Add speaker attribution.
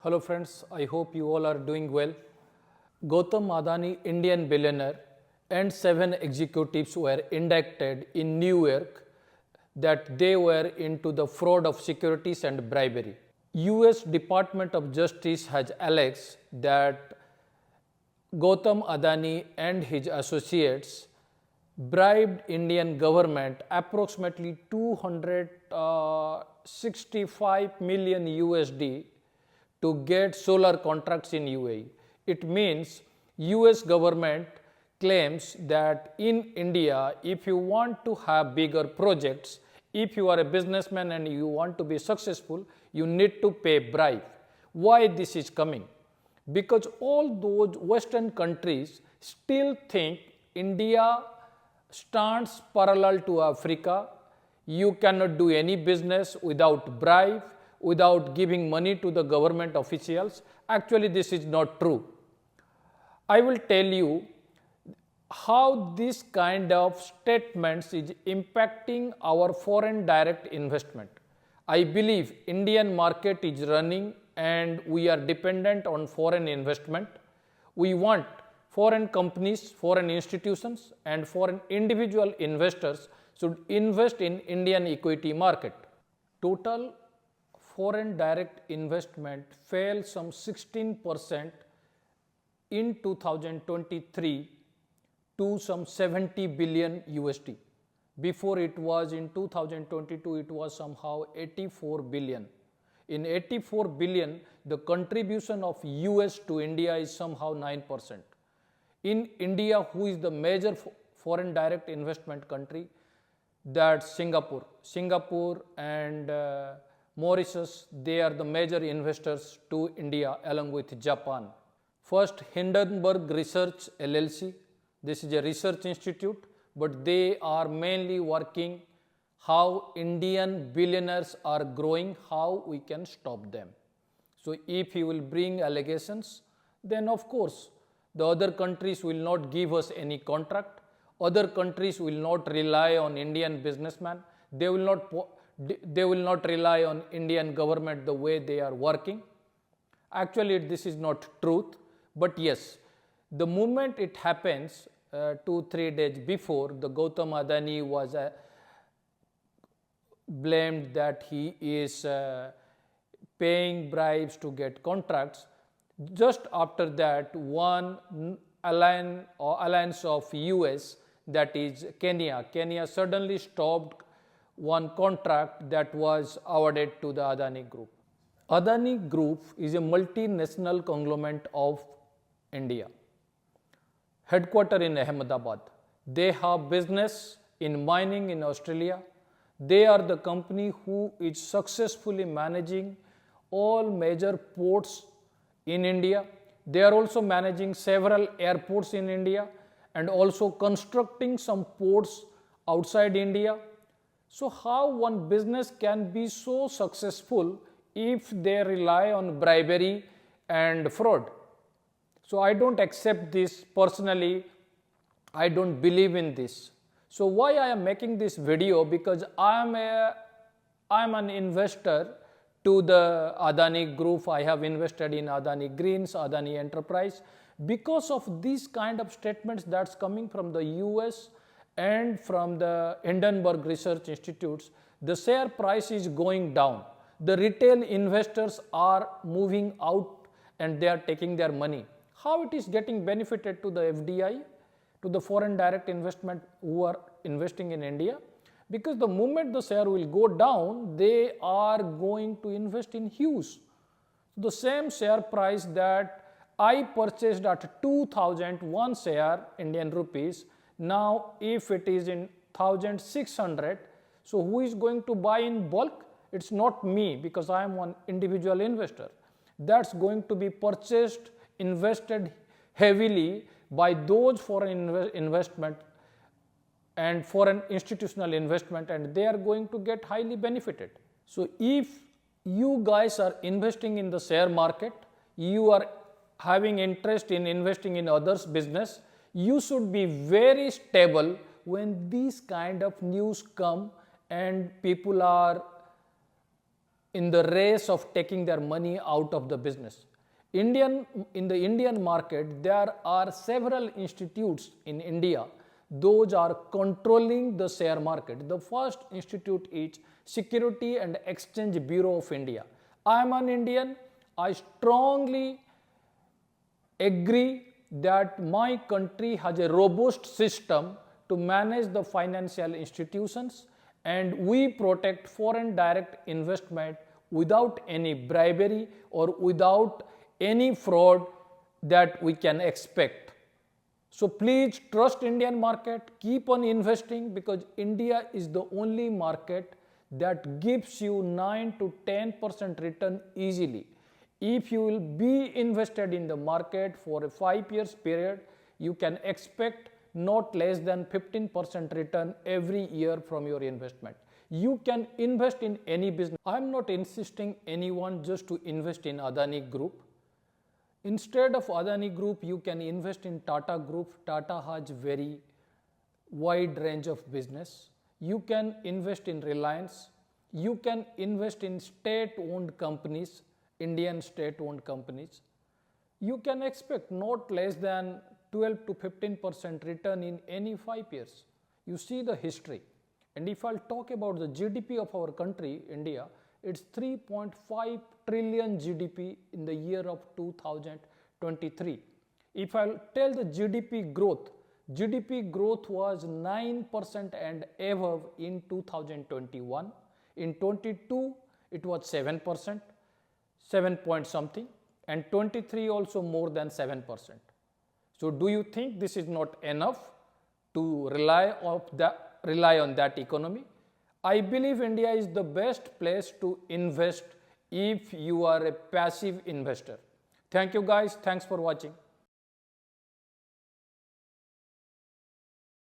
Speaker 1: Hello friends, I hope you all are doing well. Gautam Adani, Indian billionaire, and 7 executives were indicted in New York that they were into the fraud of securities and bribery. US Department of Justice has alleged that Gautam Adani and his associates bribed Indian government approximately 265 million USD to get solar contracts in UAE. It means US government claims that in India, if you want to have bigger projects, if you are a businessman and you want to be successful, you need to pay bribe. Why this is coming? Because all those Western countries still think India stands parallel to Africa. You cannot do any business without bribe, without giving money to the government officials. Actually, this is not true. I will tell you how this kind of statements is impacting our foreign direct investment. I believe Indian market is running and we are dependent on foreign investment. We want foreign companies, foreign institutions and foreign individual investors should invest in Indian equity market. Total foreign direct investment fell some 16% in 2023 to some 70 billion USD. Before it was in 2022, it was somehow 84 billion. In 84 billion, the contribution of US to India is somehow 9%. In India, who is the major foreign direct investment country? That's Singapore. Singapore and Mauritius, they are the major investors to India along with Japan. First, Hindenburg Research LLC. This is a research institute, but they are mainly working how Indian billionaires are growing, how we can stop them. So if you will bring allegations, then of course the other countries will not give us any contract. Other countries will not rely on Indian businessmen. They will not rely on Indian government the way they are working. Actually, this is not truth, but yes, the moment it happens 2-3 days before, the Gautam Adani was blamed that he is paying bribes to get contracts. Just after that, one alliance of US, that is Kenya suddenly stopped one contract that was awarded to the Adani Group. Adani Group is a multinational conglomerate of India, headquartered in Ahmedabad. They have business in mining in Australia. They are the company who is successfully managing all major ports in India. They are also managing several airports in India and also constructing some ports outside India. So how one business can be so successful if they rely on bribery and fraud? So I don't accept this personally. I don't believe in this. So why I am making this video? Because I am an investor to the Adani Group. I have invested in Adani Greens, Adani Enterprise. Because of these kind of statements that's coming from the US and from the Hindenburg Research Institutes, the share price is going down. The retail investors are moving out and they are taking their money. How it is getting benefited to the FDI, to the foreign direct investment who are investing in India? Because the moment the share will go down, they are going to invest in huge. The same share price that I purchased at 2001 share Indian rupees, now if it is in 1600, so who is going to buy in bulk? It's not me, because I am one individual investor. That's going to be purchased, invested heavily by those foreign investment and foreign institutional investment, and they are going to get highly benefited. So if you guys are investing in the share market, you are having interest in investing in others' business, you should be very stable when these kind of news come and people are in the race of taking their money out of the business. In the Indian market, there are several institutes in India. Those are controlling the share market. The first institute is Security and Exchange Bureau of India. I am an Indian. I strongly agree that my country has a robust system to manage the financial institutions, and we protect foreign direct investment without any bribery or without any fraud that we can expect. So please trust Indian market, keep on investing, because India is the only market that gives you 9 to 10% return easily. If you will be invested in the market for a 5 years period, you can expect not less than 15% return every year from your investment. You can invest in any business. I am not insisting anyone just to invest in Adani Group. Instead of Adani Group, you can invest in Tata Group. Tata has very wide range of business. You can invest in Reliance. You can invest in state-owned companies, Indian state-owned companies. You can expect not less than 12 to 15% return in any 5 years. You see the history. And if I'll talk about the GDP of our country, India, it's 3.5 trillion GDP in the year of 2023. If I'll tell the GDP growth was 9% and above in 2021. In 22, it was 7%, 7 point something, and 23 also more than 7%. So do you think this is not enough to rely on that economy? I believe India is the best place to invest if you are a passive investor. Thank you guys. Thanks for watching.